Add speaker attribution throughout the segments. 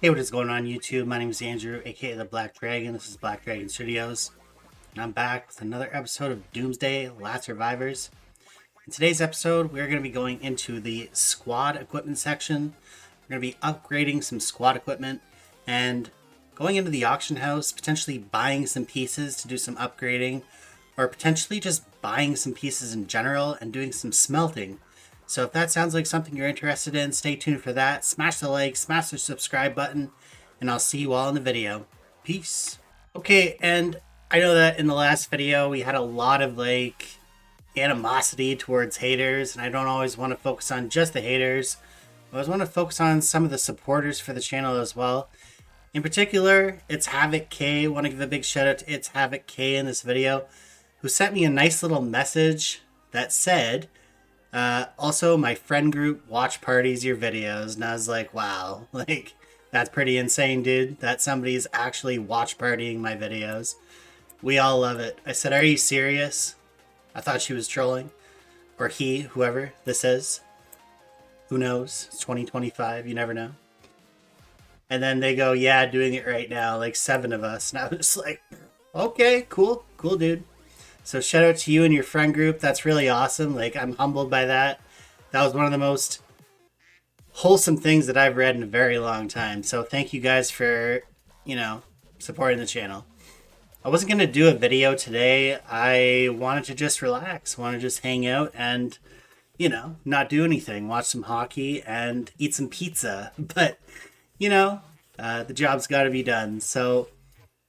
Speaker 1: Hey, what is going on YouTube? My name is Andrew, aka the Black Dragon. This is Black Dragon Studios. And I'm back with another episode of Doomsday Last Survivors. In today's episode, we're going to be going into the squad equipment section. We're going to be upgrading some squad equipment and going into the auction house, potentially buying some pieces to do some upgrading, or potentially just buying some pieces in general and doing some smelting. So if that sounds like something you're interested in, stay tuned for that. Smash the like, smash the subscribe button, and I'll see you all in the video. Peace. Okay, and I know that in the last video we had a lot of animosity towards haters, and I don't always want to focus on just the haters. I always want to focus on some of the supporters for the channel as well. In particular, it's Havoc K. I want to give a big shout out to It's Havoc K in this video, who sent me a nice little message that said, also, my friend group watch parties your videos, and I was like, wow, that's pretty insane, dude, that somebody's actually watch partying my videos. We all love it. I said, are you serious? I thought she was trolling. Or he, whoever this is. Who knows? It's 2025, you never know. And then they go, yeah, doing it right now, like 7 of us. And I was like, okay, cool, dude. So shout out to you and your friend group. That's really awesome. I'm humbled by that. That was one of the most wholesome things that I've read in a very long time. So thank you guys for, supporting the channel. I wasn't going to do a video today. I wanted to just relax. Want to just hang out and, not do anything. Watch some hockey and eat some pizza. But, the job's got to be done. So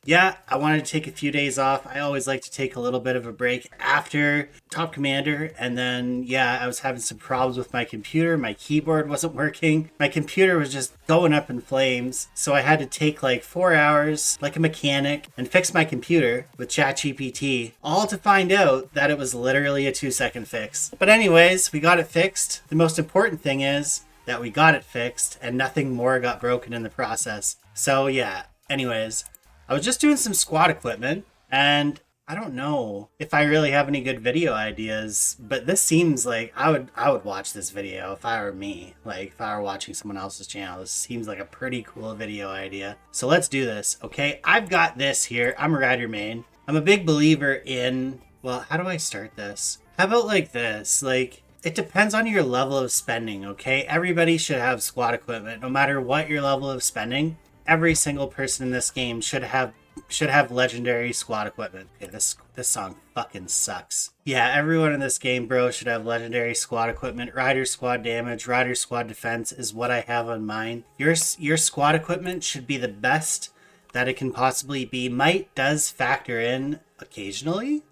Speaker 1: yeah, I wanted to take a few days off. I always like to take a little bit of a break after Top Commander. And then, yeah, I was having some problems with my computer. My keyboard wasn't working. My computer was just going up in flames. So I had to take 4 hours, like a mechanic, and fix my computer with ChatGPT, all to find out that it was literally a 2-second fix. But anyways, we got it fixed. The most important thing is that we got it fixed and nothing more got broken in the process. So yeah, anyways, I was just doing some squad equipment, and I don't know if I really have any good video ideas, but this seems like I would watch this video if I were me. If I were watching someone else's channel, this seems like a pretty cool video idea. So let's do this, okay? I've got this here. I'm a Rider main. I'm a big believer in, well, how do I start this? How about like this? It depends on your level of spending, okay? Everybody should have squad equipment, no matter what your level of spending. Every single person in this game should have legendary squad equipment. Okay, this song fucking sucks. Yeah, everyone in this game, bro, should have legendary squad equipment. Rider squad damage, rider squad defense is what I have on mine. Your squad equipment should be the best that it can possibly be. Might does factor in occasionally,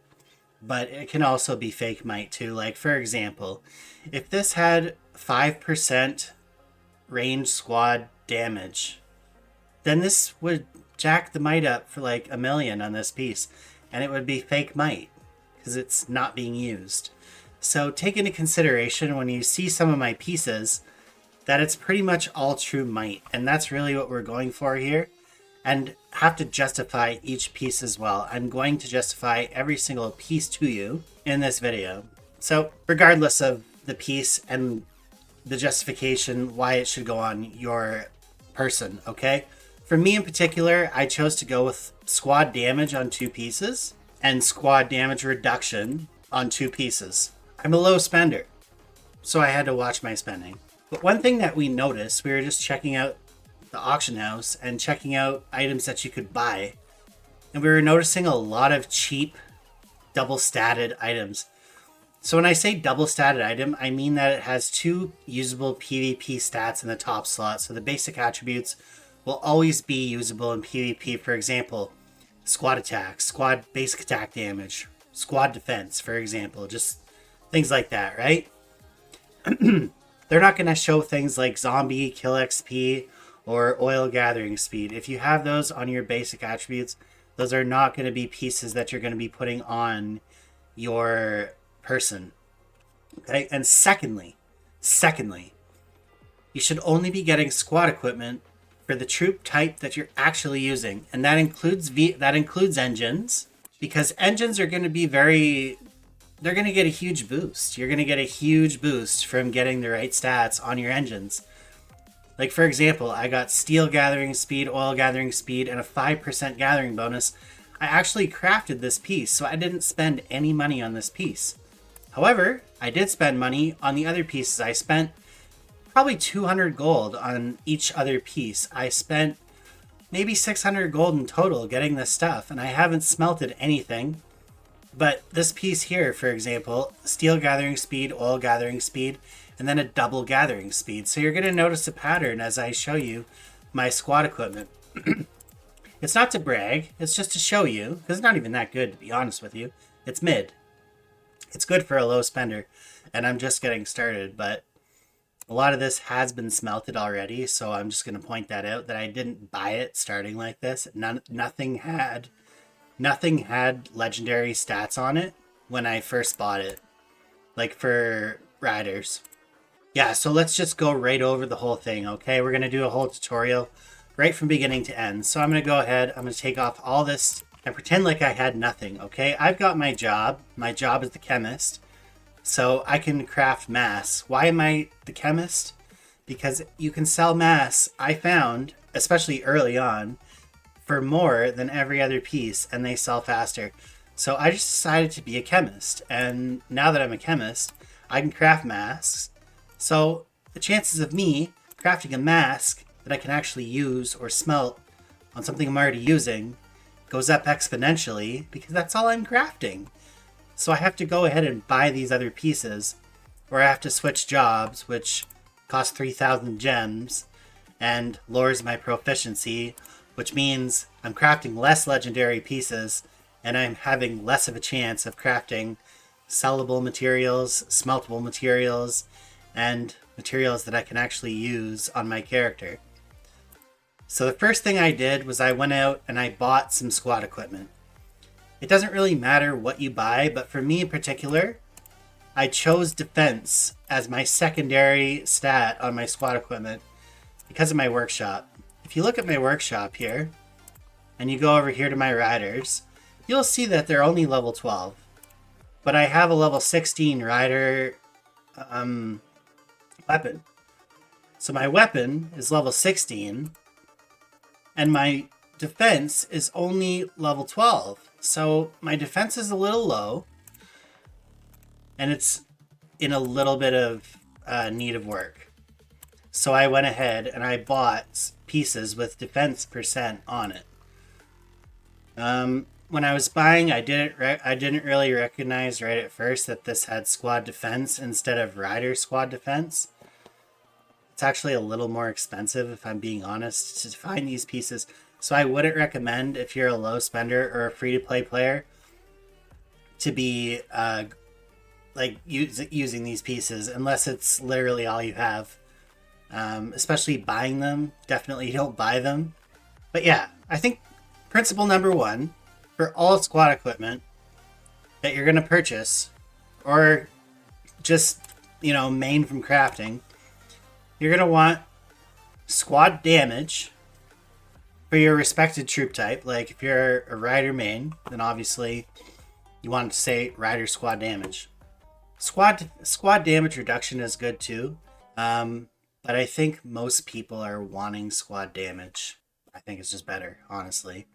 Speaker 1: but it can also be fake might too. For example, if this had 5% range squad damage, then this would jack the might up for 1 million on this piece, and it would be fake might because it's not being used. So take into consideration when you see some of my pieces that it's pretty much all true might, and that's really what we're going for here, and have to justify each piece as well. I'm going to justify every single piece to you in this video. So regardless of the piece and the justification why it should go on your person, okay? For me in particular, I chose to go with squad damage on 2 pieces and squad damage reduction on 2 pieces. I'm a low spender, so I had to watch my spending. But one thing that we noticed, we were just checking out the auction house and checking out items that you could buy, and we were noticing a lot of cheap double statted items. So when I say double statted item, I mean that it has 2 usable PvP stats in the top slot, so the basic attributes will always be usable in PvP. For example, squad attack, squad basic attack damage, squad defense, for example, just things like that, right? They're not going to show things like zombie, kill XP, or oil gathering speed. If you have those on your basic attributes, those are not going to be pieces that you're going to be putting on your person. Okay? And secondly, you should only be getting squad equipment for the troop type that you're actually using, and that includes engines, because engines are going to be they're going to get a huge boost. You're going to get a huge boost from getting the right stats on your engines. Like, for example, I got steel gathering speed, oil gathering speed, and a 5% gathering bonus. I actually crafted this piece, so I didn't spend any money on this piece. However, I did spend money on the other pieces. I spent probably 200 gold on each other piece. I spent maybe 600 gold in total getting this stuff, and I haven't smelted anything. But this piece here, for example, steel gathering speed, oil gathering speed, and then a double gathering speed. So you're going to notice a pattern as I show you my squad equipment. It's not to brag, it's just to show you, because it's not even that good, to be honest with you. It's mid. It's good for a low spender, and I'm just getting started, but a lot of this has been smelted already, so I'm just going to point that out, that I didn't buy it starting like this. Nothing had legendary stats on it when I first bought it, like for riders. Yeah, so let's just go right over the whole thing, okay? We're going to do a whole tutorial right from beginning to end. So I'm going to go ahead, I'm going to take off all this and pretend like I had nothing, okay? I've got my job. My job is the chemist. So I can craft mass. Why am I the chemist? Because you can sell mass, I found, especially early on, for more than every other piece, and they sell faster. So I just decided to be a chemist. And now that I'm a chemist, I can craft masks. So the chances of me crafting a mask that I can actually use or smelt on something I'm already using goes up exponentially, because that's all I'm crafting. So I have to go ahead and buy these other pieces, or I have to switch jobs, which cost 3,000 gems and lowers my proficiency, which means I'm crafting less legendary pieces and I'm having less of a chance of crafting sellable materials, smeltable materials, and materials that I can actually use on my character. So the first thing I did was I went out and I bought some squad equipment. It doesn't really matter what you buy, but for me in particular, I chose defense as my secondary stat on my squad equipment because of my workshop. If you look at my workshop here, and you go over here to my riders, you'll see that they're only level 12. But I have a level 16 rider weapon. So my weapon is level 16, and my defense is only level 12. So my defense is a little low, and it's in a little bit of need of work. So I went ahead and I bought pieces with defense % on it. When I was buying, I didn't really recognize right at first that this had squad defense instead of rider squad defense. It's actually a little more expensive, if I'm being honest, to find these pieces. So I wouldn't recommend, if you're a low spender or a free-to-play player, to be using these pieces unless it's literally all you have. Especially buying them. Definitely don't buy them. But yeah, I think principle number one for all squad equipment that you're going to purchase, or just, main from crafting, you're going to want squad damage for your respected troop type. Like if you're a rider main, then obviously you want to say rider squad damage. Squad damage reduction is good too. But I think most people are wanting squad damage. I think it's just better, honestly.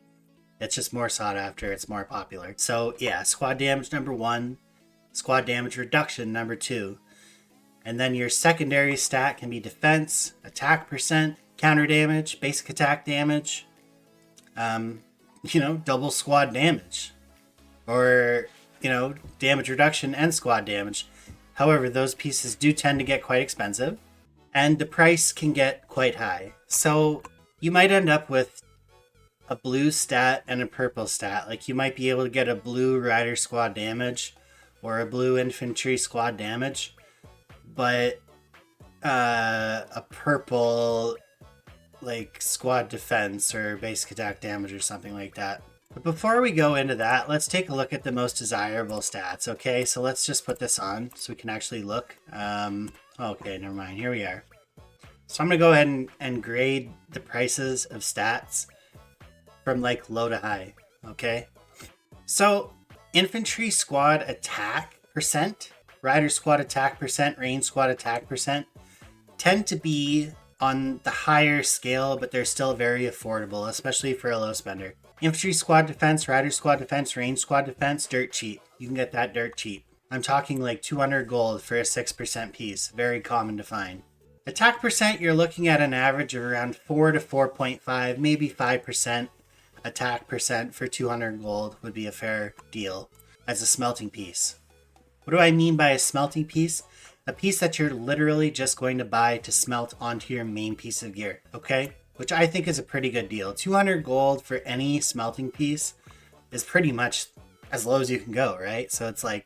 Speaker 1: It's just more sought after, it's more popular. So yeah, squad damage number 1, squad damage reduction number 2. And then your secondary stat can be defense, attack %, counter damage, basic attack damage, double squad damage, or, damage reduction and squad damage. However, those pieces do tend to get quite expensive, and the price can get quite high. So you might end up with a blue stat and a purple stat. Like you might be able to get a blue rider squad damage or a blue infantry squad damage, but a purple squad defense or basic attack damage or something like that. But before we go into that, let's take a look at the most desirable stats, okay? So let's just put this on so we can actually look. Okay, never mind. Here we are. So I'm going to go ahead and grade the prices of stats from low to high, okay? So infantry squad attack %, rider squad attack %, range squad attack % tend to be on the higher scale, but they're still very affordable, especially for a low spender. Infantry squad defense, rider squad defense, range squad defense, dirt cheap. You can get that dirt cheap. I'm talking like 200 gold for a 6% piece. Very common to find. Attack percent, you're looking at an average of around 4 to 4.5, maybe 5% attack percent for 200 gold would be a fair deal as a smelting piece. What do I mean by a smelting piece? A piece that you're literally just going to buy to smelt onto your main piece of gear, okay? Which I think is a pretty good deal. 200 gold for any smelting piece is pretty much as low as you can go, right? So it's like,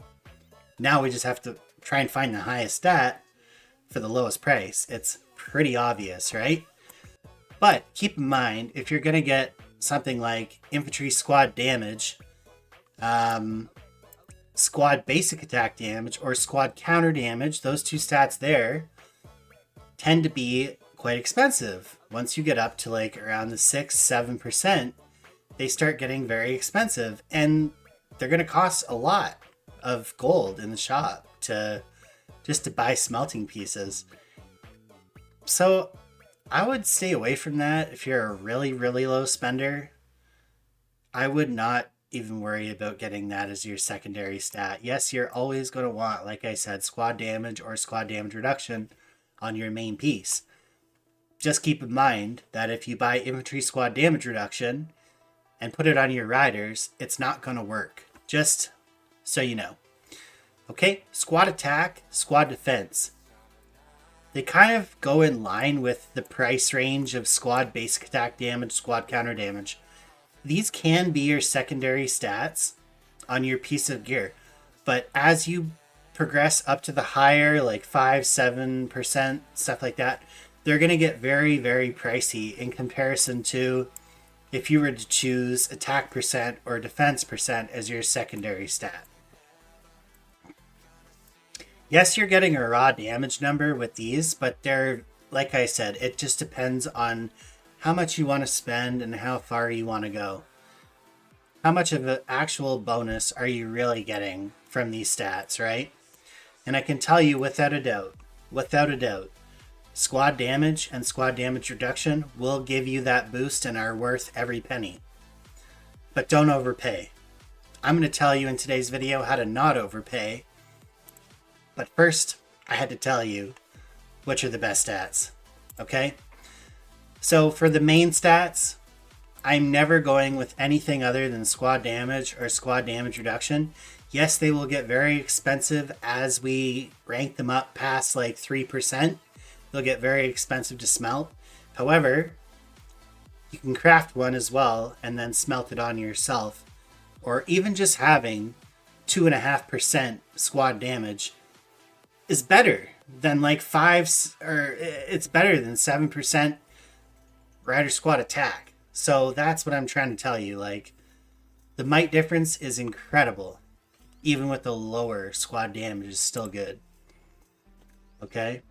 Speaker 1: now we just have to try and find the highest stat for the lowest price. It's pretty obvious, right? But keep in mind, if you're going to get something like infantry squad damage, squad basic attack damage, or squad counter damage, those two stats there tend to be quite expensive. Once you get up to like around the 6-7%, they start getting very expensive, and they're going to cost a lot of gold in the shop to buy smelting pieces. So I would stay away from that if you're a really, really low spender. I would not even worry about getting that as your secondary stat. Yes, you're always going to want, like I said, squad damage or squad damage reduction on your main piece. Just keep in mind that if you buy infantry squad damage reduction and put it on your riders, it's not going to work. Just so you know. Okay, squad attack, squad defense. They kind of go in line with the price range of squad basic attack damage, squad counter damage. These can be your secondary stats on your piece of gear. But as you progress up to the higher, like 5-7%, stuff like that, they're going to get very, very pricey in comparison to if you were to choose attack percent or defense percent as your secondary stat. Yes, you're getting a raw damage number with these, but they're, like I said, it just depends on how much you want to spend and how far you want to go. How much of an actual bonus are you really getting from these stats, right? And I can tell you without a doubt, squad damage and squad damage reduction will give you that boost and are worth every penny. But don't overpay. I'm going to tell you in today's video how to not overpay. But first, I had to tell you which are the best stats, okay? So for the main stats, I'm never going with anything other than squad damage or squad damage reduction. Yes, they will get very expensive as we rank them up past like 3%. They'll get very expensive to smelt. However, you can craft one as well and then smelt it on yourself. Or even just having 2.5% squad damage is better than like 5, or it's better than 7% rider squad attack. So that's what I'm trying to tell you. Like, the might difference is incredible. Even with the lower squad damage is still good. Okay?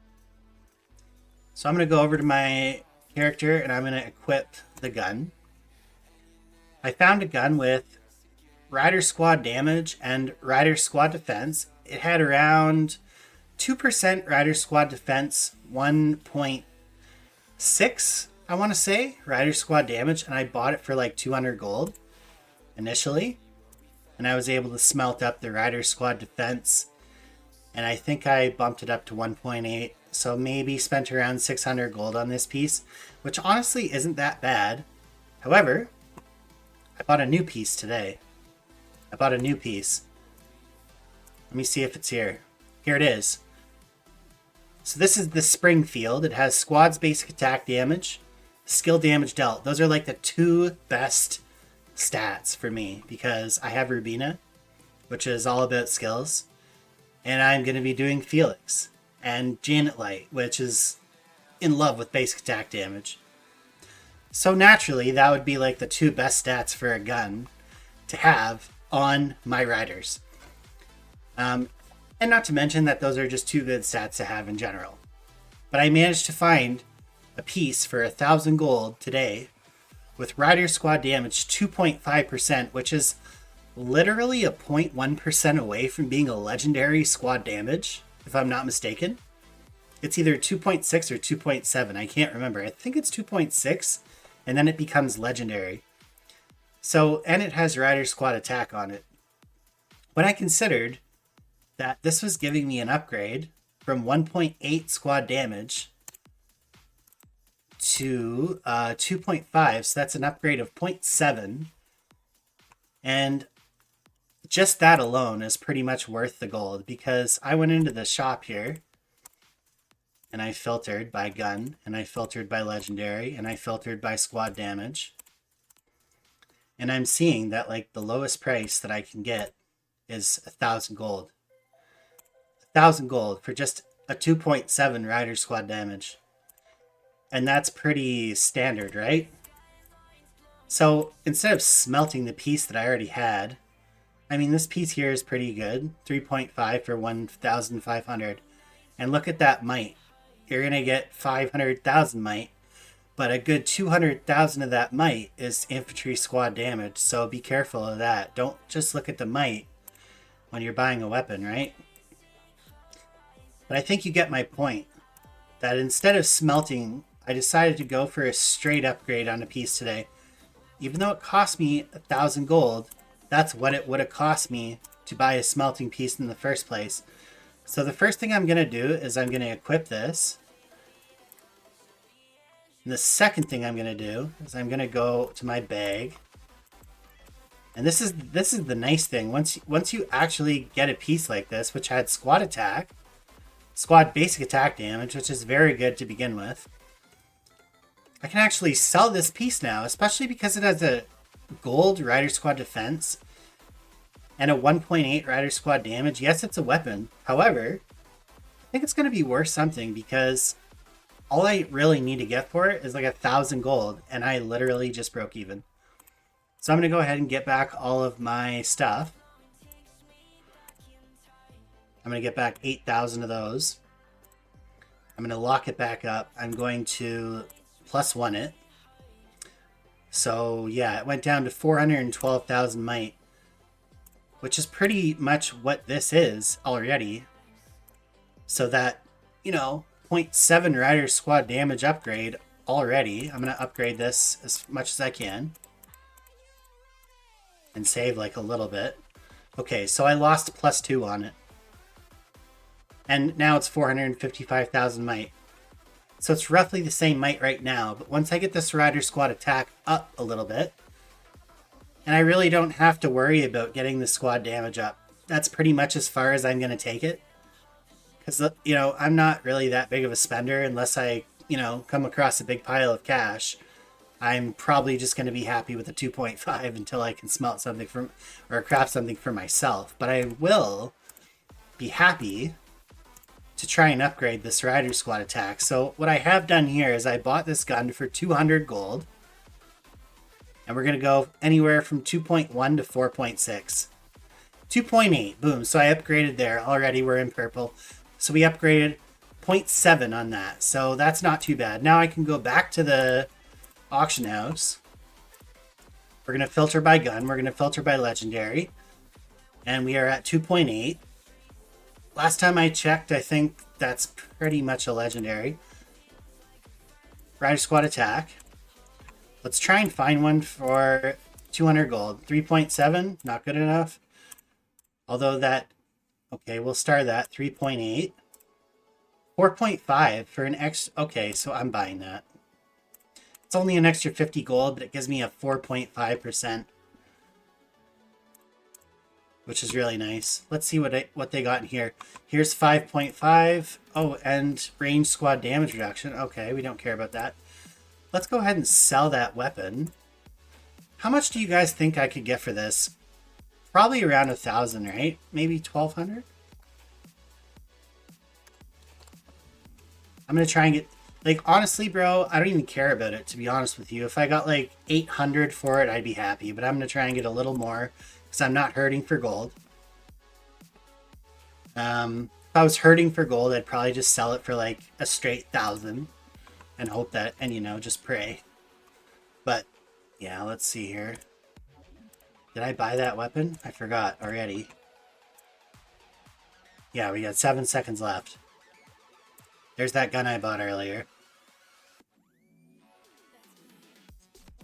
Speaker 1: So I'm going to go over to my character and I'm going to equip the gun. I found a gun with rider squad damage and rider squad defense. It had around 2% rider squad defense, 1.6, I want to say, rider squad damage, and I bought it for like 200 gold initially, and I was able to smelt up the rider squad defense, and I think I bumped it up to 1.8, so maybe spent around 600 gold on this piece, which honestly isn't that bad. However, I bought a new piece today. Let me see if it's here. Here it is. So this is the Springfield. It has squad's basic attack damage, skill damage dealt. Those are like the two best stats for me because I have Rubina, which is all about skills. And I'm going to be doing Felix and Janet Light, which is in love with basic attack damage. So naturally, that would be like the two best stats for a gun to have on my riders. And not to mention that those are just two good stats to have in general. But I managed to find a piece for 1,000 gold today with rider squad damage 2.5%, which is literally a 0.1% away from being a legendary squad damage, if I'm not mistaken. It's either 2.6 or 2.7. I can't remember. I think it's 2.6, and then it becomes legendary. So, and it has Rider Squad attack on it. When I considered that this was giving me an upgrade from 1.8 squad damage to 2.5, so that's an upgrade of 0.7. And just that alone is pretty much worth the gold, because I went into the shop here and I filtered by gun, and I filtered by legendary, and I filtered by squad damage. And I'm seeing that like the lowest price that I can get is 1,000 gold. 1,000 gold for just a 2.7 rider squad damage. And that's pretty standard, right? So instead of smelting the piece that I already had, I mean, this piece here is pretty good. 3.5 for 1,500. And look at that might. You're going to get 500,000 might. But a good 200,000 of that might is infantry squad damage. So be careful of that. Don't just look at the might when you're buying a weapon, right? But I think you get my point. That instead of smelting, I decided to go for a straight upgrade on a piece today. Even though it cost me 1,000 gold, that's what it would have cost me to buy a smelting piece in the first place. So the first thing I'm going to do is I'm going to equip this. And the second thing I'm going to do is I'm going to go to my bag. And this is the nice thing. Once you actually get a piece like this, which had squad attack, squad basic attack damage, which is very good to begin with, I can actually sell this piece now, especially because it has a gold rider squad defense and a 1.8 rider squad damage. Yes, it's a weapon. However, I think it's going to be worth something, because all I really need to get for it is like 1,000 gold, and I literally just broke even. So I'm going to go ahead and get back all of my stuff. I'm going to get back 8,000 of those. I'm going to lock it back up. I'm going to +1 it. So yeah, it went down to 412,000 might, which is pretty much what this is already. So that, you know, 0.7 rider squad damage upgrade already. I'm going to upgrade this as much as I can and save like a little bit. Okay, so I lost +2 on it. And now it's 455,000 might. So it's roughly the same might right now, but once I get this rider squad attack up a little bit, and I really don't have to worry about getting the squad damage up. That's pretty much as far as I'm going to take it. Because, you know, I'm not really that big of a spender unless I, you know, come across a big pile of cash. I'm probably just going to be happy with a 2.5 until I can smelt something from, or craft something for myself. But I will be happy to try and upgrade this rider squad attack. So what I have done here is I bought this gun for 200 gold. And we're going to go anywhere from 2.1 to 4.6. 2.8, boom. So I upgraded there. Already we're in purple. So we upgraded 0.7 on that. So that's not too bad. Now I can go back to the auction house. We're going to filter by gun. We're going to filter by legendary. And we are at 2.8. Last time I checked, I think that's pretty much a legendary. Rider squad attack. Let's try and find one for 200 gold. 3.7, not good enough. Although that, okay, we'll star that. 3.8. 4.5 for an extra, okay, so I'm buying that. It's only an extra 50 gold, but it gives me a 4.5%. Which is really nice. Let's see what they got in here. Here's 5.5. Oh, and range squad damage reduction. Okay, we don't care about that. Let's go ahead and sell that weapon. How much do you guys think I could get for this? Probably around 1,000, right? Maybe 1,200? I'm going to try and get... Like, honestly, bro, I don't even care about it, to be honest with you. If I got, like, 800 for it, I'd be happy. But I'm going to try and get a little more, because I'm not hurting for gold. If I was hurting for gold, I'd probably just sell it for, like, a straight 1,000. And hope that, and, you know, just pray. But, yeah, let's see here. Did I buy that weapon? I forgot already. Yeah, we got 7 seconds left. There's that gun I bought earlier.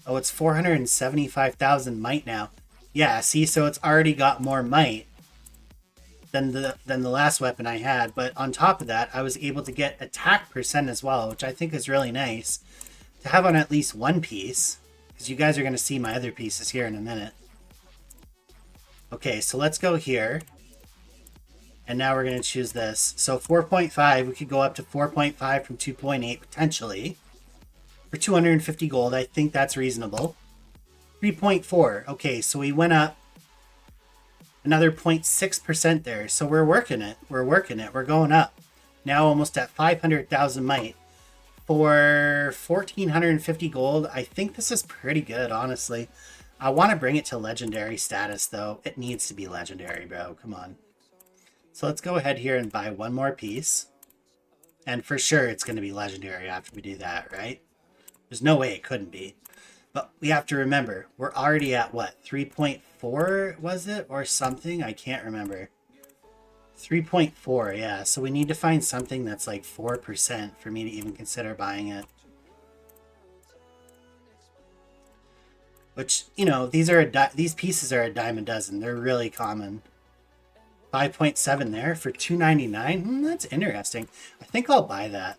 Speaker 1: Oh, it's 475,000 might now. Yeah, see, so it's already got more might than the last weapon I had. But on top of that, I was able to get attack percent as well, which I think is really nice to have on at least one piece, because you guys are going to see my other pieces here in a minute. Okay, so let's go here. And now we're going to choose this. So 4.5, we could go up to 4.5 from 2.8 potentially. For 250 gold, I think that's reasonable. 3.4. Okay, so we went up another 0.6% there. So we're working it. We're working it. We're going up. Now almost at 500,000 might. For 1,450 gold, I think this is pretty good, honestly. I want to bring it to legendary status, though. It needs to be legendary, bro. Come on. So let's go ahead here and buy one more piece. And for sure, it's going to be legendary after we do that, right? There's no way it couldn't be. But we have to remember, we're already at what? 3.4 was it? Or something? I can't remember. 3.4, yeah. So we need to find something that's like 4% for me to even consider buying it. Which, you know, these pieces are a dime a dozen. They're really common. 5.7 there for 299. That's interesting. I think I'll buy that.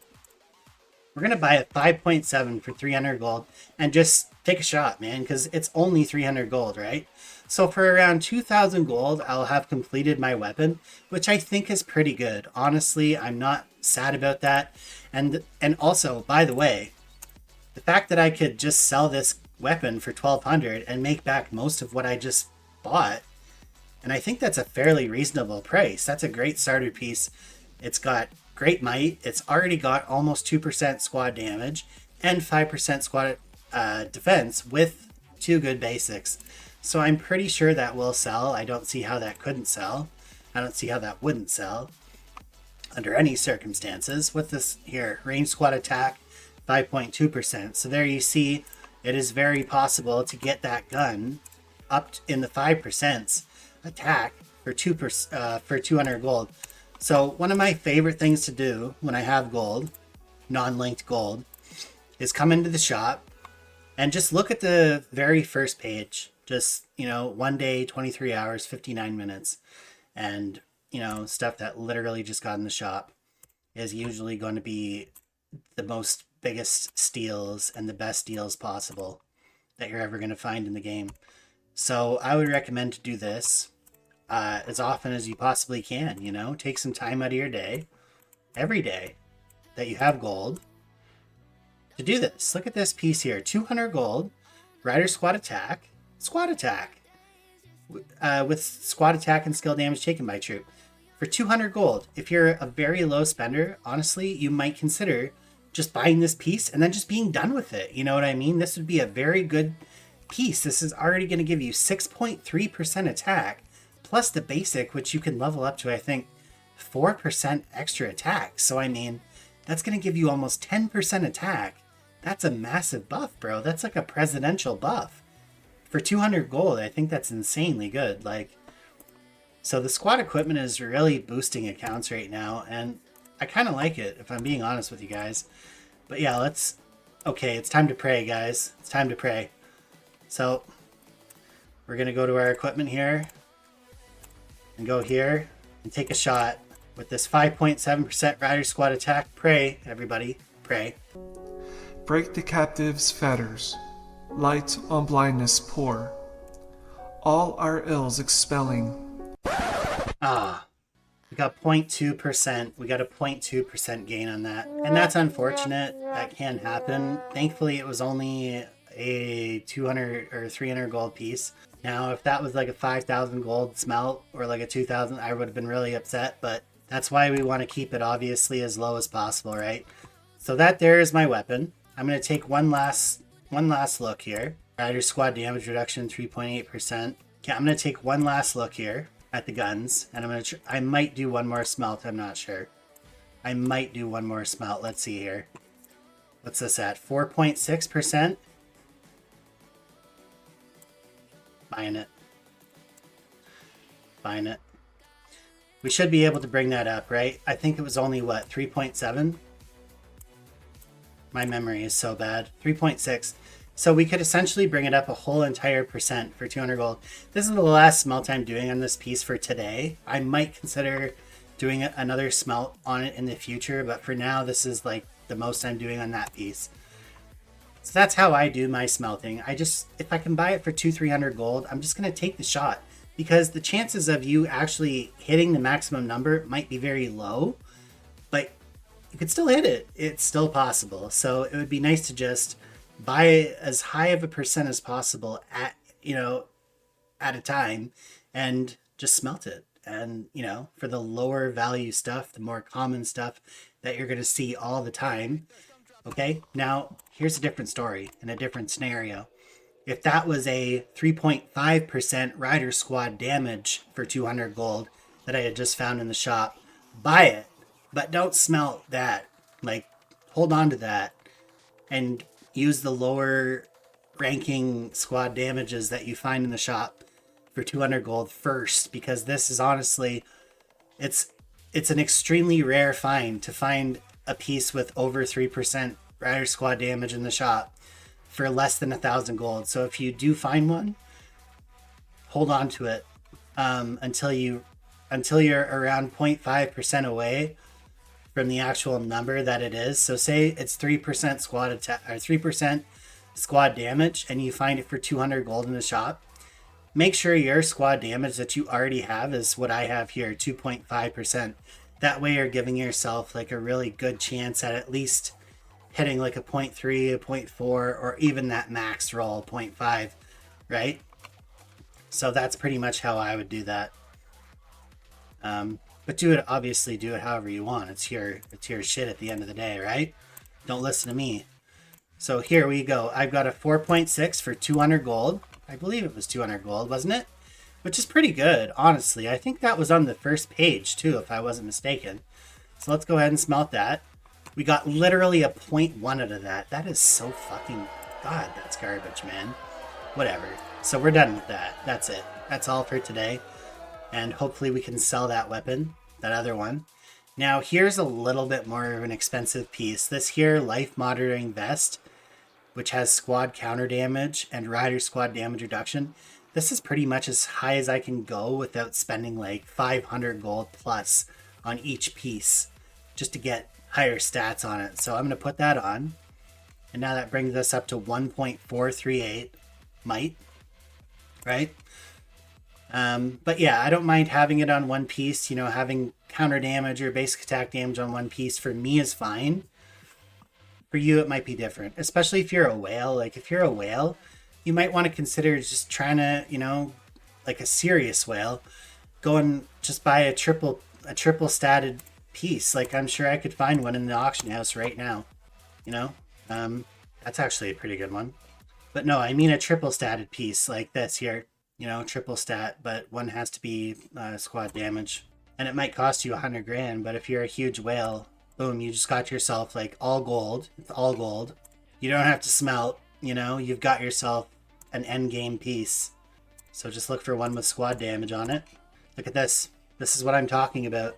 Speaker 1: We're going to buy a 5.7 for 300 gold and just take a shot, man, because it's only 300 gold, right? So for around 2,000 gold, I'll have completed my weapon, which I think is pretty good. Honestly, I'm not sad about that. And also, by the way, the fact that I could just sell this weapon for 1,200 and make back most of what I just bought, and I think that's a fairly reasonable price. That's a great starter piece. It's got great might. It's already got almost 2% squad damage and 5% squad defense with 2 good basics. So I'm pretty sure that will sell. I don't see how that couldn't sell. I don't see how that wouldn't sell under any circumstances. With this here, range squad attack, 5.2%. So there you see, it is very possible to get that gun up in the 5% attack for 200 gold. So one of my favorite things to do when I have gold, non-linked gold, is come into the shop and just look at the very first page. Just, you know, 1 day, 23 hours, 59 minutes. And, you know, stuff that literally just got in the shop is usually going to be the most biggest steals and the best deals possible that you're ever going to find in the game. So I would recommend to do this as often as you possibly can, you know, take some time out of your day, every day that you have gold, to do this. Look at this piece here, 200 gold, Rider Squad Attack, with squad attack and skill damage taken by troop. For 200 gold, if you're a very low spender, honestly, you might consider just buying this piece and then just being done with it. You know what I mean? This would be a very good piece. This is already going to give you 6.3% attack, plus the basic, which you can level up to, I think, 4% extra attack. So, I mean, that's going to give you almost 10% attack. That's a massive buff, bro. That's like a presidential buff. For 200 gold, I think that's insanely good. Like, so the squad equipment is really boosting accounts right now, and I kind of like it, if I'm being honest with you guys. But yeah, okay, it's time to pray, guys. It's time to pray. So, we're going to go to our equipment here, and go here, and take a shot with this 5.7% Rider Squad attack. Pray, everybody, pray.
Speaker 2: Break the captive's fetters, light on blindness pour, all our ills expelling.
Speaker 1: We got 0.2%. We got a 0.2% gain on that. And that's unfortunate. That can happen. Thankfully, it was only a 200 or 300 gold piece. Now, if that was like a 5,000 gold smelt or like a 2,000, I would have been really upset. But that's why we want to keep it obviously as low as possible, right? So that there is my weapon. I'm going to take one last look here. Rider squad damage reduction 3.8%. Okay, I'm going to take one last look here at the guns, and I might do one more smelt. I'm not sure. I might do one more smelt. Let's see here. What's this at? 4.6%. Buying it. Buying it. We should be able to bring that up, right? I think it was only, what, 3.7? My memory is so bad. 3.6. So we could essentially bring it up a whole entire percent for 200 gold. This is the last smelt I'm doing on this piece for today. I might consider doing another smelt on it in the future, but for now, this is like the most I'm doing on that piece. So that's how I do my smelting. If I can buy it for 200-300 gold, I'm just going to take the shot, because the chances of you actually hitting the maximum number might be very low, but you could still hit it. It's still possible. So it would be nice to just buy as high of a percent as possible at a time and just smelt it. And, for the lower value stuff, the more common stuff that you're going to see all the time. Okay, now here's a different story in a different scenario. If that was a 3.5% rider squad damage for 200 gold that I had just found in the shop, buy it, but don't smelt that. Like, hold on to that and use the lower ranking squad damages that you find in the shop for 200 gold first, because this is honestly, it's an extremely rare find to find a piece with over 3% rider squad damage in the shop for less than 1,000 gold. So if you do find one, hold on to it until you're around 0.5% away from the actual number that it is. So say it's 3% squad attack or 3% squad damage, and you find it for 200 gold in the shop. Make sure your squad damage that you already have is what I have here, 2.5%. That way you're giving yourself like a really good chance at least hitting like a 0.3, a 0.4, or even that max roll, 0.5, right? So that's pretty much how I would do that. But obviously do it however you want. It's your shit at the end of the day, right? Don't listen to me. So here we go. I've got a 4.6 for 200 gold. I believe it was 200 gold, wasn't it? Which is pretty good, honestly. I think that was on the first page, too, if I wasn't mistaken. So let's go ahead and smelt that. We got literally a 0.1 out of that. That is so fucking... God, that's garbage, man. Whatever. So we're done with that. That's it. That's all for today. And hopefully we can sell that weapon, that other one. Now, here's a little bit more of an expensive piece. This here, Life Monitoring Vest, which has squad counter damage and rider squad damage reduction. This is pretty much as high as I can go without spending like 500 gold plus on each piece just to get higher stats on it. So I'm going to put that on. And now that brings us up to 1.438 might, right? But yeah, I don't mind having it on one piece. Having counter damage or basic attack damage on one piece for me is fine. For you, it might be different, especially if you're a whale. Like if you're a whale, you might want to consider just trying to, like a serious whale, go and just buy a triple statted piece. Like I'm sure I could find one in the auction house right now. That's actually a pretty good one. But no, I mean a triple statted piece like this here. Triple stat, but one has to be squad damage, and it might cost you 100 grand. But if you're a huge whale, boom, you just got yourself like all gold. It's all gold. You don't have to smelt. You've got yourself an end game piece. So just look for one with squad damage on it. Look at this. This is what I'm talking about.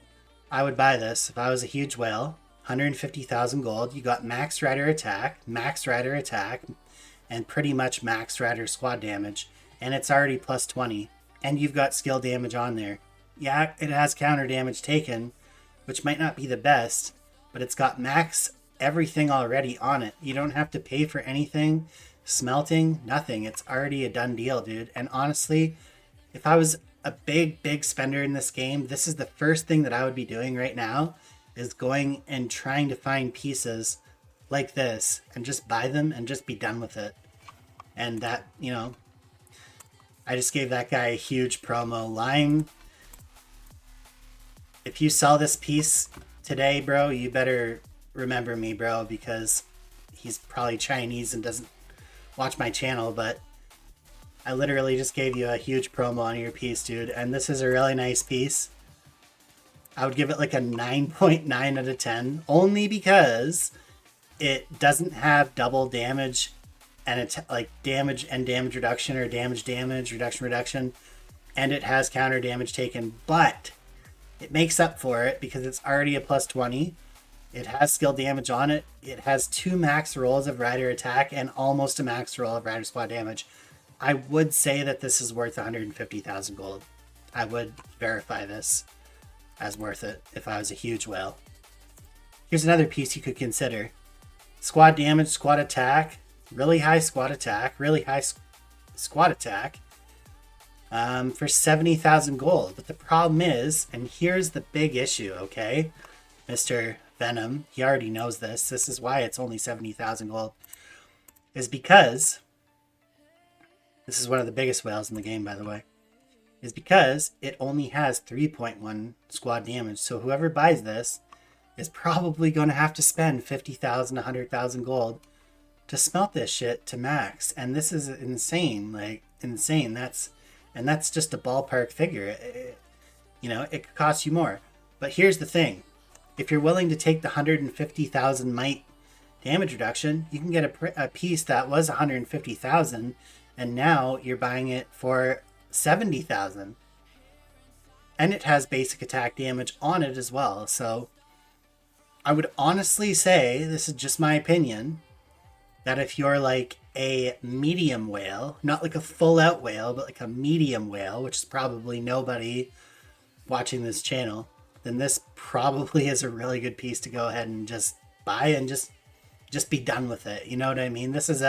Speaker 1: I would buy this if I was a huge whale. 150,000 gold. You got max rider attack, and pretty much max rider squad damage. And it's already plus 20. And you've got skill damage on there. Yeah, it has counter damage taken, which might not be the best, but it's got max everything already on it. You don't have to pay for anything, smelting, nothing. It's already a done deal, dude. And honestly, if I was a big spender in this game, this is the first thing that I would be doing right now, is going and trying to find pieces like this and just buy them and just be done with it. And that, I just gave that guy a huge promo. Lime, if you sell this piece today, bro, you better remember me, bro, because he's probably Chinese and doesn't watch my channel, but I literally just gave you a huge promo on your piece, dude, and this is a really nice piece. I would give it like a 9.9 out of 10, only because it doesn't have double damage and it's like damage and damage reduction, or damage reduction, and it has counter damage taken, but it makes up for it because it's already a plus 20. It has skill damage on it. It has 2 max rolls of rider attack and almost a max roll of rider squad damage. I would say that this is worth 150,000 gold. I would verify this as worth it if I was a huge whale. Here's another piece you could consider. Squad damage, squad attack, really high squad attack, squad attack for 70,000 gold. But the problem is, and here's the big issue, okay? Mr. Venom, he already knows this. This is why it's only 70,000 gold. Is because, this is one of the biggest whales in the game, by the way, is because it only has 3.1 squad damage. So whoever buys this is probably going to have to spend 50,000, 100,000 gold to smelt this shit to max. And this is insane, like insane. That's just a ballpark figure. It could cost you more. But here's the thing. If you're willing to take the 150,000 mite damage reduction, you can get a piece that was 150,000 and now you're buying it for 70,000. And it has basic attack damage on it as well. So I would honestly say, this is just my opinion, that if you're like a medium whale, not like a full out whale, but like a medium whale, which is probably nobody watching this channel, then this probably is a really good piece to go ahead and just buy and just be done with it. You know what I mean? This is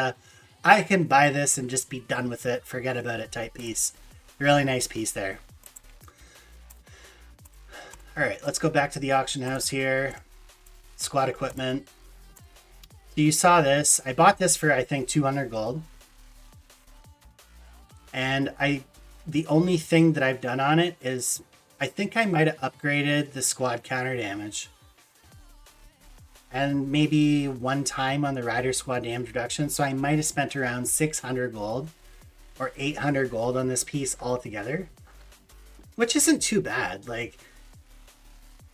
Speaker 1: I can buy this and just be done with it, forget about it type piece. Really nice piece there. All right, let's go back to the auction house here. Squad equipment. So you saw this. I bought this for, I think, 200 gold. And the only thing that I've done on it is I think I might have upgraded the squad counter damage. And maybe one time on the rider squad damage reduction. So I might have spent around 600 gold or 800 gold on this piece altogether. Which isn't too bad. Like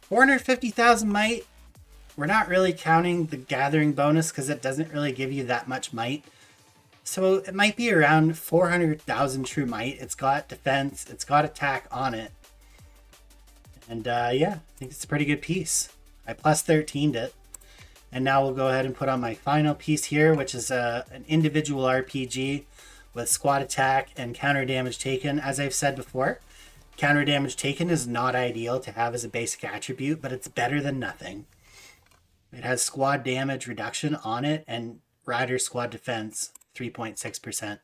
Speaker 1: 450,000 might. We're not really counting the gathering bonus because it doesn't really give you that much might. So it might be around 400,000 true might. It's got defense. It's got attack on it. And yeah, I think it's a pretty good piece. I plus 13'd it. And now we'll go ahead and put on my final piece here, which is an individual RPG with squad attack and counter damage taken. As I've said before, counter damage taken is not ideal to have as a basic attribute, but it's better than nothing. It has squad damage reduction on it and rider squad defense 3.6%.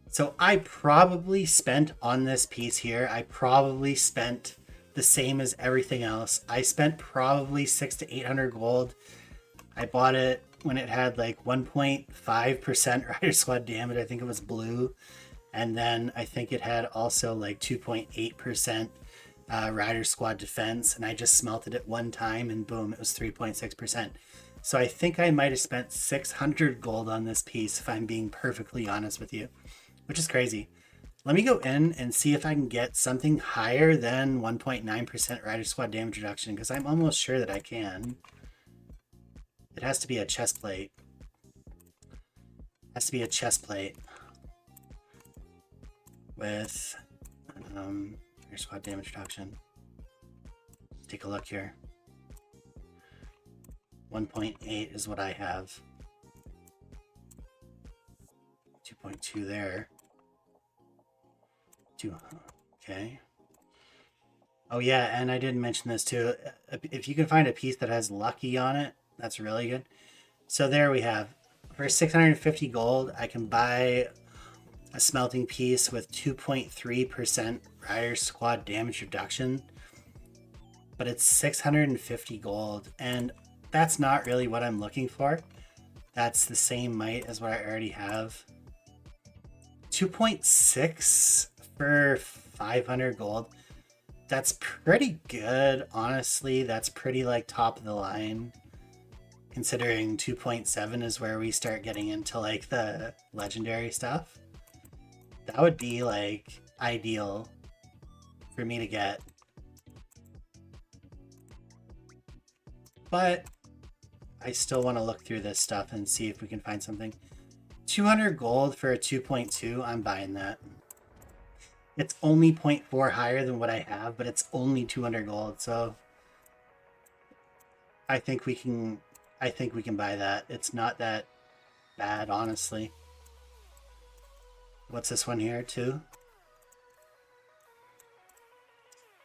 Speaker 1: So I probably spent on this piece here, I probably spent the same as everything else. I spent probably 600 to 800 gold. I bought it when it had like 1.5% rider squad damage. I think it was blue. And then I think it had also like 2.8% rider squad defense, and I just smelted it one time and boom, it was 3.6%. So I think I might have spent 600 gold on this piece if I'm being perfectly honest with you, which is crazy. Let me go in and see if I can get something higher than 1.9% rider squad damage reduction, because I'm almost sure that I can. It has to be a chest plate. It has to be a chest plate with your squad damage reduction. Take a look here. 1.8 is what I have. 2.2 there. 2. Okay. Oh yeah, and I didn't mention this too. If you can find a piece that has lucky on it, that's really good. So there we have. For 650 gold, I can buy a smelting piece with 2.3% rider squad damage reduction, but it's 650 gold, and that's not really what I'm looking for. That's the same might as what I already have. 2.6 for 500 gold. That's pretty good, honestly. That's pretty like top of the line, considering 2.7 is where we start getting into like the legendary stuff. That would be like ideal for me to get. But I still want to look through this stuff and see if we can find something. 200 gold for a 2.2, I'm buying that. It's only 0.4 higher than what I have, but it's only 200 gold, so I think we can buy that. It's not that bad, honestly. What's this one here too?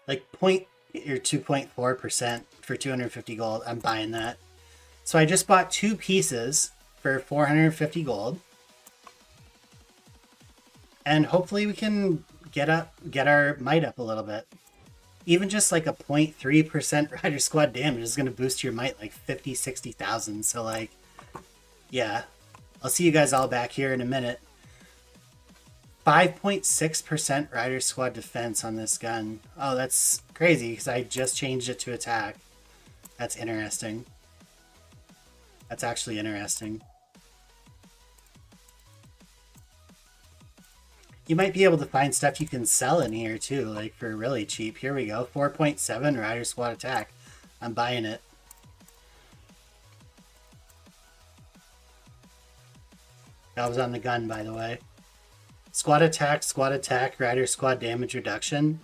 Speaker 1: Like 2.4% for 250 gold. I'm buying that. So I just bought 2 pieces for 450 gold. And hopefully we can get our might up a little bit. Even just like a 0.3% rider squad damage is going to boost your might like 50, 60,000. So like, yeah, I'll see you guys all back here in a minute. 5.6% rider squad defense on this gun. Oh, that's crazy because I just changed it to attack. That's interesting. That's actually interesting. You might be able to find stuff you can sell in here too, like for really cheap. Here we go, 4.7 rider squad attack. I'm buying it. That was on the gun, by the way. Squad attack, rider squad damage reduction.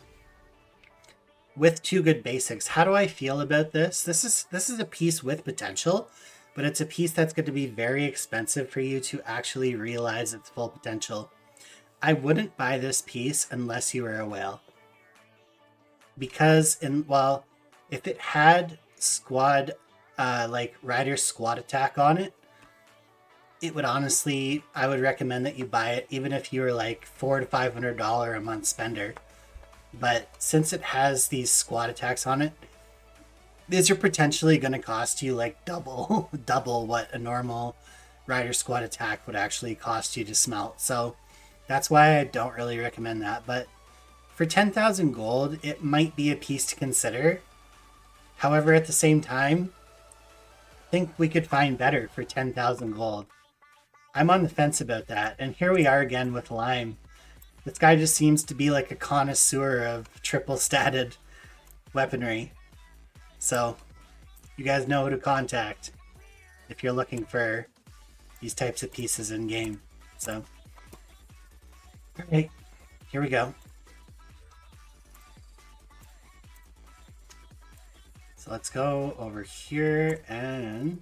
Speaker 1: With 2 good basics. How do I feel about this? This is a piece with potential, but it's a piece that's going to be very expensive for you to actually realize its full potential. I wouldn't buy this piece unless you were a whale. Because if it had squad like rider squad attack on it, it would honestly, I would recommend that you buy it even if you were like $400 to $500 a month spender. But since it has these squad attacks on it, these are potentially going to cost you like double what a normal rider squad attack would actually cost you to smelt. So that's why I don't really recommend that. But for 10,000 gold, it might be a piece to consider. However, at the same time, I think we could find better for 10,000 gold. I'm on the fence about that. And here we are again with Lime. This guy just seems to be like a connoisseur of triple statted weaponry. So you guys know who to contact if you're looking for these types of pieces in game. So, all right, here we go. So let's go over here and...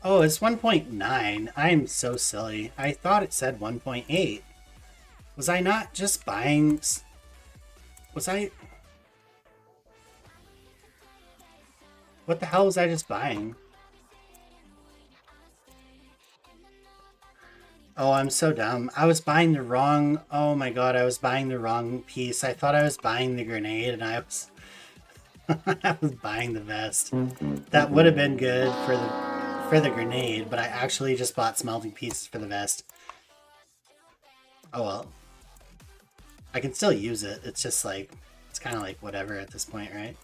Speaker 1: Oh, it's 1.9. I'm so silly. I thought it said 1.8. Was I not just buying... Was I... What the hell was I just buying? Oh, I'm so dumb. I was buying the wrong... Oh my god, I was buying the wrong piece. I thought I was buying the grenade and I was... I was buying the vest. That would have been good for the grenade, but I actually just bought smelting pieces for the vest. Oh well. I can still use it. It's just like, it's kind of like whatever at this point, right?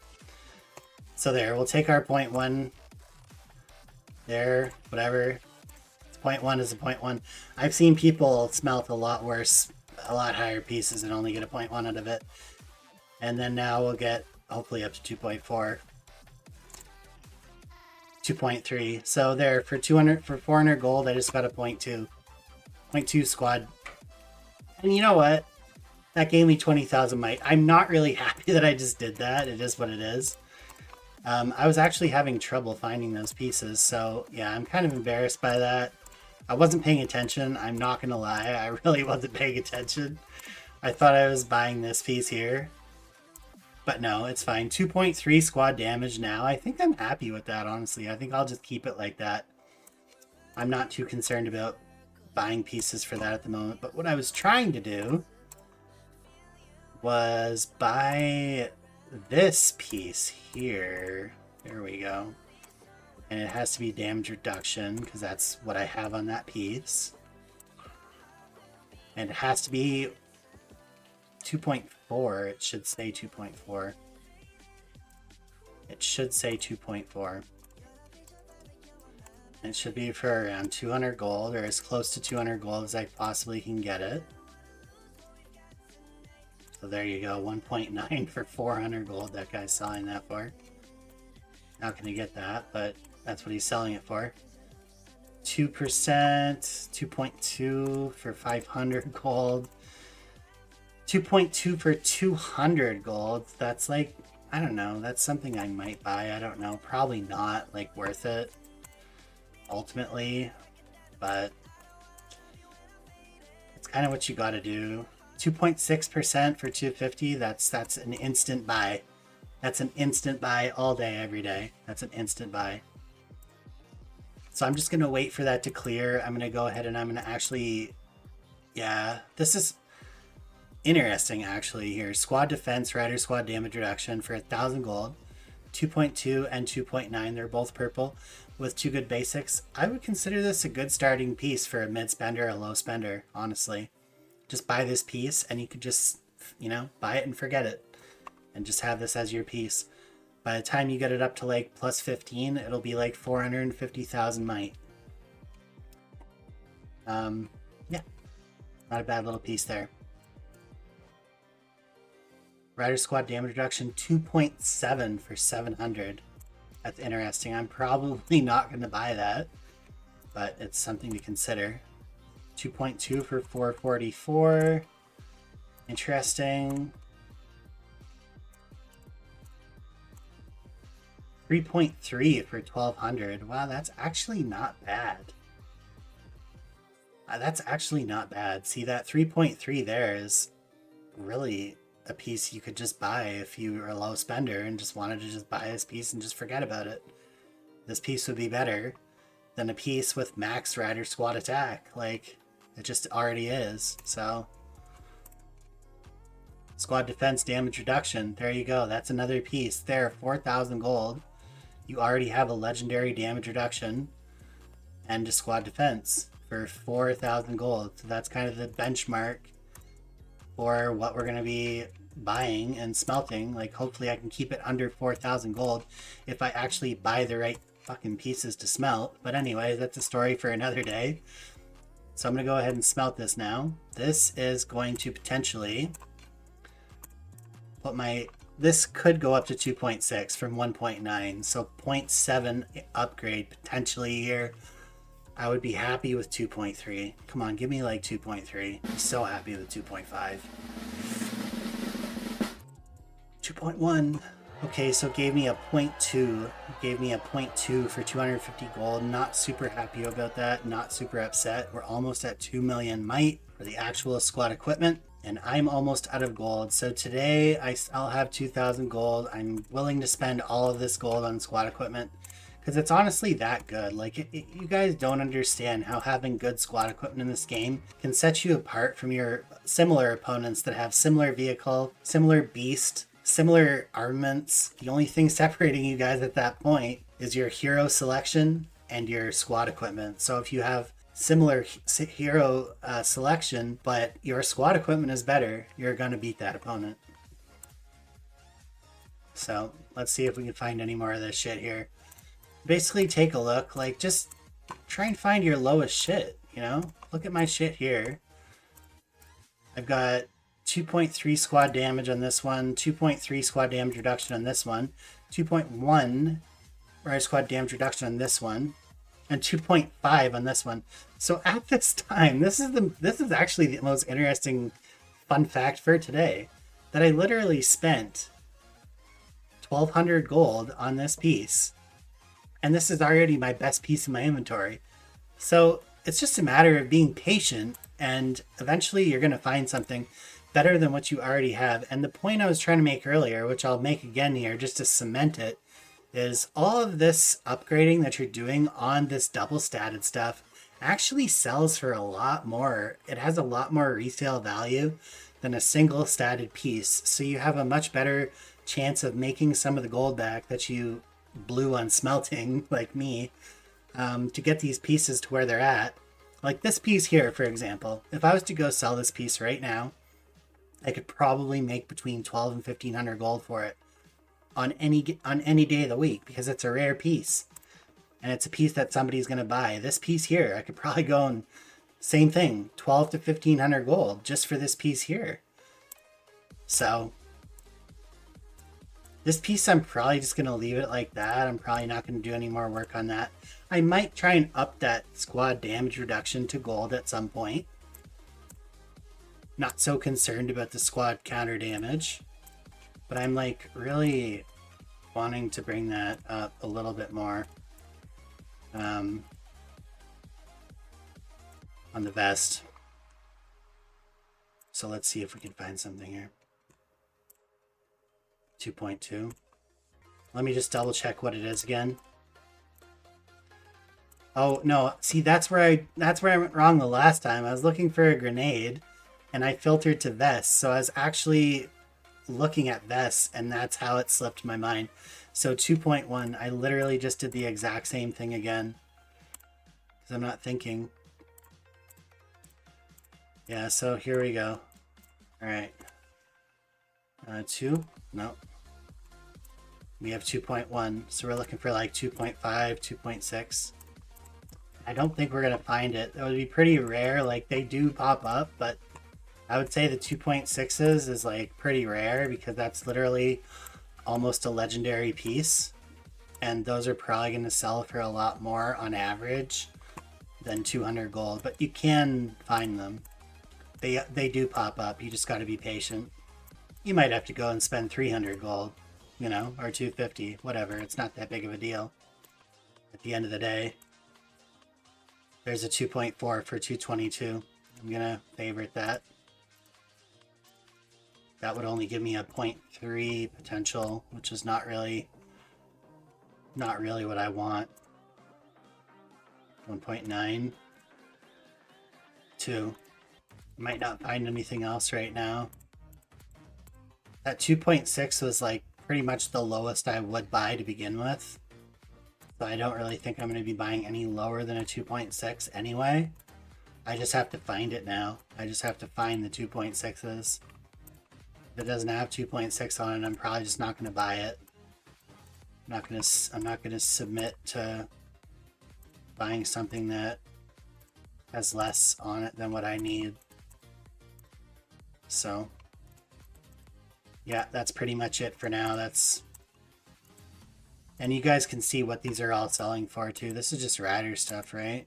Speaker 1: So there, we'll take our 0.1 there, whatever. 0.1 is a 0.1. I've seen people smelt a lot worse, a lot higher pieces and only get a 0.1 out of it. And then now we'll get hopefully up to 2.4. 2.3. So there, for 400 gold, I just got a 0.2. 0.2 squad. And you know what? That gave me 20,000 might. I'm not really happy that I just did that. It is what it is. I was actually having trouble finding those pieces. So yeah, I'm kind of embarrassed by that. I wasn't paying attention. I'm not going to lie. I really wasn't paying attention. I thought I was buying this piece here. But no, it's fine. 2.3 squad damage now. I think I'm happy with that, honestly. I think I'll just keep it like that. I'm not too concerned about buying pieces for that at the moment. But what I was trying to do was buy this piece here. There we go. And it has to be damage reduction because that's what I have on that piece. And it has to be 2.4. It should say 2.4. It should say 2.4. It should be for around 200 gold, or as close to 200 gold as I possibly can get it. So there you go, 1.9 for 400 gold. That guy's selling that for. Not gonna get that, but that's what he's selling it for. 2%, 2.2 for 500 gold. 2.2 for 200 gold. That's like I don't know. That's something I might buy. I don't know. Probably not like worth it ultimately, but it's kind of what you got to do. 2.6% for 250. That's an instant buy. That's an instant buy all day, every day. That's an instant buy. So I'm just going to wait for that to clear. I'm going to go ahead and I'm going to actually, yeah, this is interesting actually here. Squad defense, rider squad damage reduction for 1,000 gold. 2.2 and 2.9, they're both purple with 2 good basics. I would consider this a good starting piece for a mid spender, a low spender, honestly. Just buy this piece and you could just, you know, buy it and forget it and just have this as your piece. By the time you get it up to like plus 15, it'll be like 450,000 might. Yeah, not a bad little piece there. Rider squad damage reduction 2.7 for 700. That's interesting. I'm probably not going to buy that, but it's something to consider. 2.2 for 444. Interesting. 3.3 for 1,200. Wow, that's actually not bad. That's actually not bad. See, that 3.3 there is really a piece you could just buy if you are a low spender and just wanted to just buy this piece and just forget about it. This piece would be better than a piece with max rider squad attack. Like, it just already is. So, squad defense damage reduction. There you go. That's another piece there. 4,000 gold. You already have a legendary damage reduction and a squad defense for 4,000 gold. So that's kind of the benchmark for what we're going to be buying and smelting. Like, hopefully I can keep it under 4,000 gold if I actually buy the right fucking pieces to smelt. But anyway, that's a story for another day. So I'm going to go ahead and smelt this now. This is going to potentially put my... This could go up to 2.6 from 1.9. So 0.7 upgrade potentially here. I would be happy with 2.3. Come on, give me like 2.3. I'm so happy with 2.5. 2.1. Okay, so it gave me a 0.2. It gave me a 0.2 for 250 gold. Not super happy about that. Not super upset. We're almost at 2 million might for the actual squad equipment. And I'm almost out of gold. So today I'll have 2,000 gold. I'm willing to spend all of this gold on squad equipment because it's honestly that good. Like, you guys don't understand how having good squad equipment in this game can set you apart from your similar opponents that have similar vehicle, similar beast, similar armaments. The only thing separating you guys at that point is your hero selection and your squad equipment. So if you have similar hero selection, but your squad equipment is better, you're going to beat that opponent. So let's see if we can find any more of this shit here. Basically take a look, like, just try and find your lowest shit, you know? Look at my shit here. I've got 2.3 squad damage on this one, 2.3 squad damage reduction on this one, 2.1 rider squad damage reduction on this one, and 2.5 on this one. So at this time, this is actually the most interesting fun fact for today, that I literally spent 1,200 gold on this piece, and this is already my best piece in my inventory. So it's just a matter of being patient, and eventually you're going to find something better than what you already have. And the point I was trying to make earlier, which I'll make again here just to cement it, is all of this upgrading that you're doing on this double statted stuff actually sells for a lot more. It has a lot more resale value than a single statted piece. So you have a much better chance of making some of the gold back that you blew on smelting, like me, to get these pieces to where they're at. Like this piece here, for example, if I was to go sell this piece right now, I could probably make between 12 and 1,500 gold for it on any day of the week, because it's a rare piece and it's a piece that somebody's going to buy. This piece here, I could probably go and same thing, 12 to 1,500 gold just for this piece here. So this piece, I'm probably just going to leave it like that. I'm probably not going to do any more work on that. I might try and up that squad damage reduction to gold at some point. Not so concerned about the squad counter damage. But I'm like really wanting to bring that up a little bit more on the vest. So let's see if we can find something here. 2.2. Let me just double check what it is again. Oh no, see that's where I went wrong the last time. I was looking for a grenade and I filtered to vests. So I was actually looking at vests and that's how it slipped my mind. So 2.1, I literally just did the exact same thing again. Because I'm not thinking. Yeah, so here we go. Alright. 2? No. We have 2.1. So we're looking for like 2.5, 2.6. I don't think we're going to find it. It would be pretty rare. Like, they do pop up, but I would say the 2.6s is like pretty rare because that's literally almost a legendary piece. And those are probably going to sell for a lot more on average than 200 gold. But you can find them. They do pop up. You just got to be patient. You might have to go and spend 300 gold, you know, or 250, whatever. It's not that big of a deal at the end of the day. There's a 2.4 for 222. I'm going to favorite that. That would only give me a 0.3 potential, which is not really what I want. 1.9. 2. Might not find anything else right now. That 2.6 was like pretty much the lowest I would buy to begin with. So I don't really think I'm going to be buying any lower than a 2.6 anyway. I just have to find it now. I just have to find the 2.6s. If it doesn't have 2.6 on it, I'm probably just not going to buy it. I'm not going to submit to buying something that has less on it than what I need. So yeah, that's pretty much it for now. And you guys can see what these are all selling for too. This is just rider stuff, right?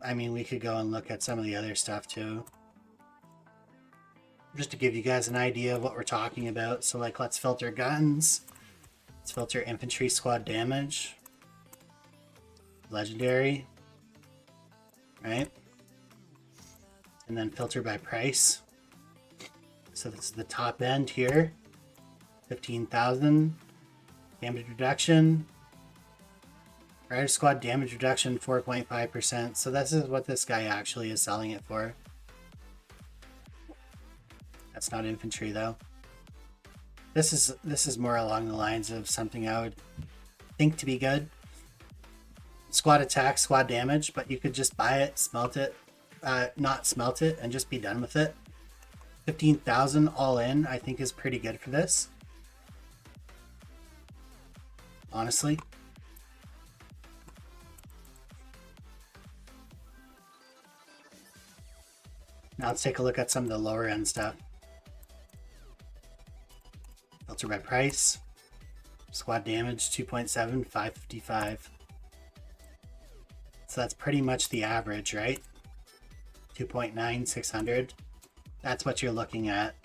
Speaker 1: I mean, we could go and look at some of the other stuff too. Just to give you guys an idea of what we're talking about. So like, let's filter guns. Let's filter infantry squad damage. Legendary. Right? And then filter by price. So this is the top end here. 15,000. Damage reduction. Rider squad damage reduction 4.5%. So this is what this guy actually is selling it for. That's not infantry though. This is more along the lines of something I would think to be good. Squad attack, squad damage, but you could just buy it, smelt it, not smelt it, and just be done with it. 15,000 all in, I think is pretty good for this. Honestly. Now let's take a look at some of the lower end stuff. Filter by price. Squad damage 2.7, 555. So that's pretty much the average, right? 2.9, 600. That's what you're looking at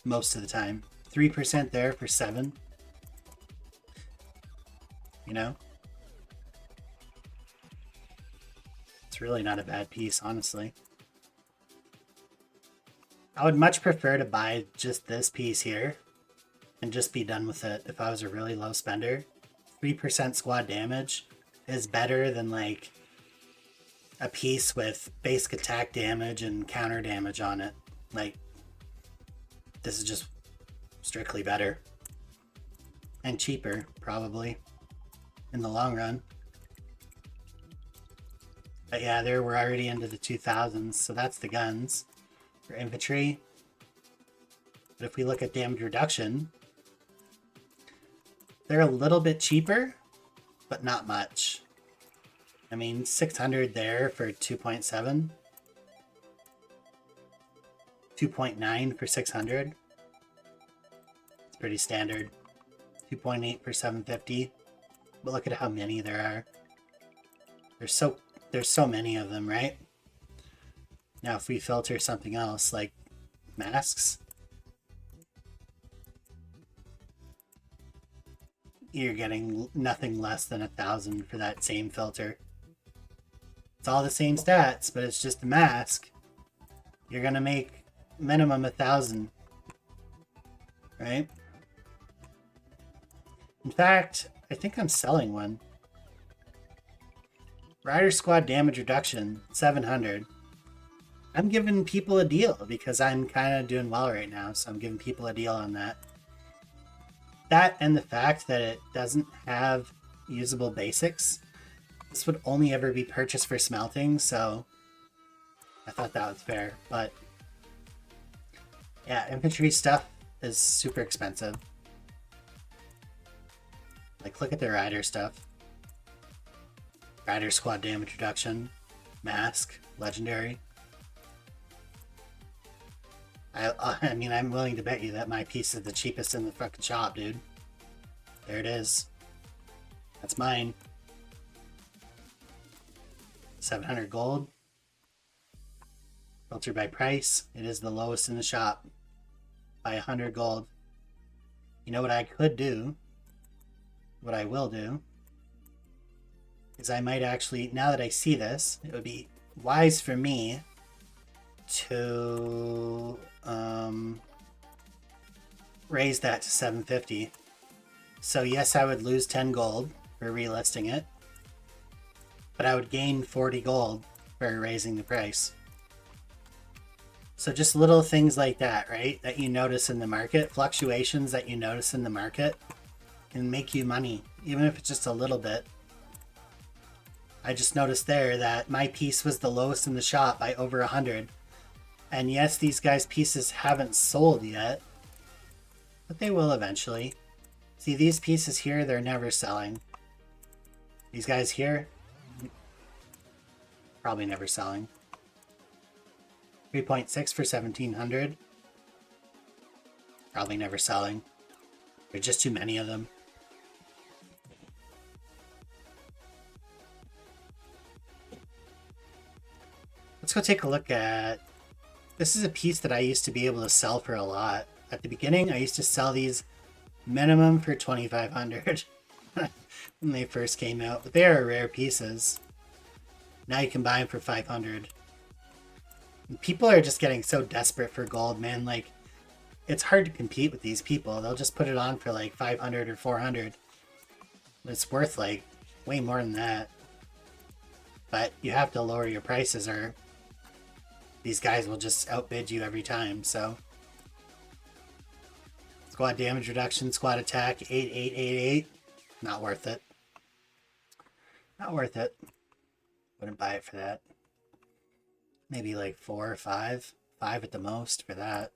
Speaker 1: most of the time. 3% there for 7. You know? It's really not a bad piece, honestly. I would much prefer to buy just this piece here and just be done with it if I was a really low spender. 3% squad damage is better than like a piece with basic attack damage and counter damage on it. Like, this is just strictly better. And cheaper, probably, in the long run. But yeah, there we're already into the 2000s, so that's the guns. For infantry. But if we look at damage reduction, they're a little bit cheaper, but not much. I mean, 600 there for 2.7. 2.9 for 600. It's pretty standard. 2.8 for 750. But look at how many there are. There's so many of them, right? Now if we filter something else like masks, you're getting nothing less than 1,000 for that same filter. It's all the same stats, but it's just a mask. You're gonna make minimum 1,000, right? In fact, I think I'm selling one. Rider Squad damage reduction, 700. I'm giving people a deal because I'm kind of doing well right now, so I'm giving people a deal on that. That and the fact that it doesn't have usable basics. This would only ever be purchased for smelting, so I thought that was fair. But yeah, infantry stuff is super expensive. Like, look at the rider stuff. Rider Squad damage reduction, mask, legendary. I mean, I'm willing to bet you that my piece is the cheapest in the fucking shop, dude. There it is. That's mine. 700 gold. Filtered by price. It is the lowest in the shop. By 100 gold. You know what I could do? What I will do is I might actually, now that I see this, it would be wise for me to raise that to 750. So yes, I would lose 10 gold for relisting it, but I would gain 40 gold for raising the price. So just little things like that, right? That you notice in the market, fluctuations that you notice in the market can make you money, even if it's just a little bit. I just noticed there that my piece was the lowest in the shop by over 100. And yes, these guys' pieces haven't sold yet, but they will eventually. See, these pieces here, they're never selling. These guys here, probably never selling. 3.6 for 1,700. Probably never selling. There's just too many of them. Let's go take a look at... This is a piece that I used to be able to sell for a lot. At the beginning, I used to sell these minimum for 2,500 when they first came out. But they are rare pieces. Now you can buy them for 500. People are just getting so desperate for gold, man. Like, it's hard to compete with these people. They'll just put it on for like 500 or 400. It's worth like way more than that. But you have to lower your prices or these guys will just outbid you every time, so. Squad damage reduction, squad attack, 8888. Not worth it. Not worth it. Wouldn't buy it for that. Maybe like 4 or 5. 5 at the most for that.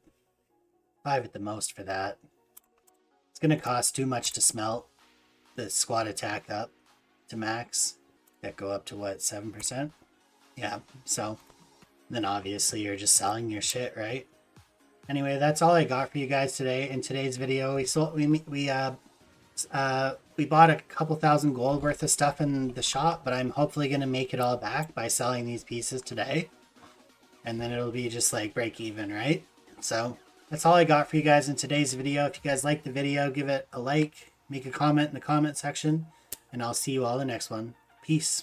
Speaker 1: 5 at the most for that. It's going to cost too much to smelt the squad attack up to max. That go up to what, 7%? Yeah, so then obviously you're just selling your shit, right? Anyway, that's all I got for you guys today. In today's video, we bought a couple thousand gold worth of stuff in the shop, but I'm hopefully going to make it all back by selling these pieces today. And then it'll be just like break even, right? So that's all I got for you guys in today's video. If you guys liked the video, give it a like, make a comment in the comment section, and I'll see you all in the next one. Peace.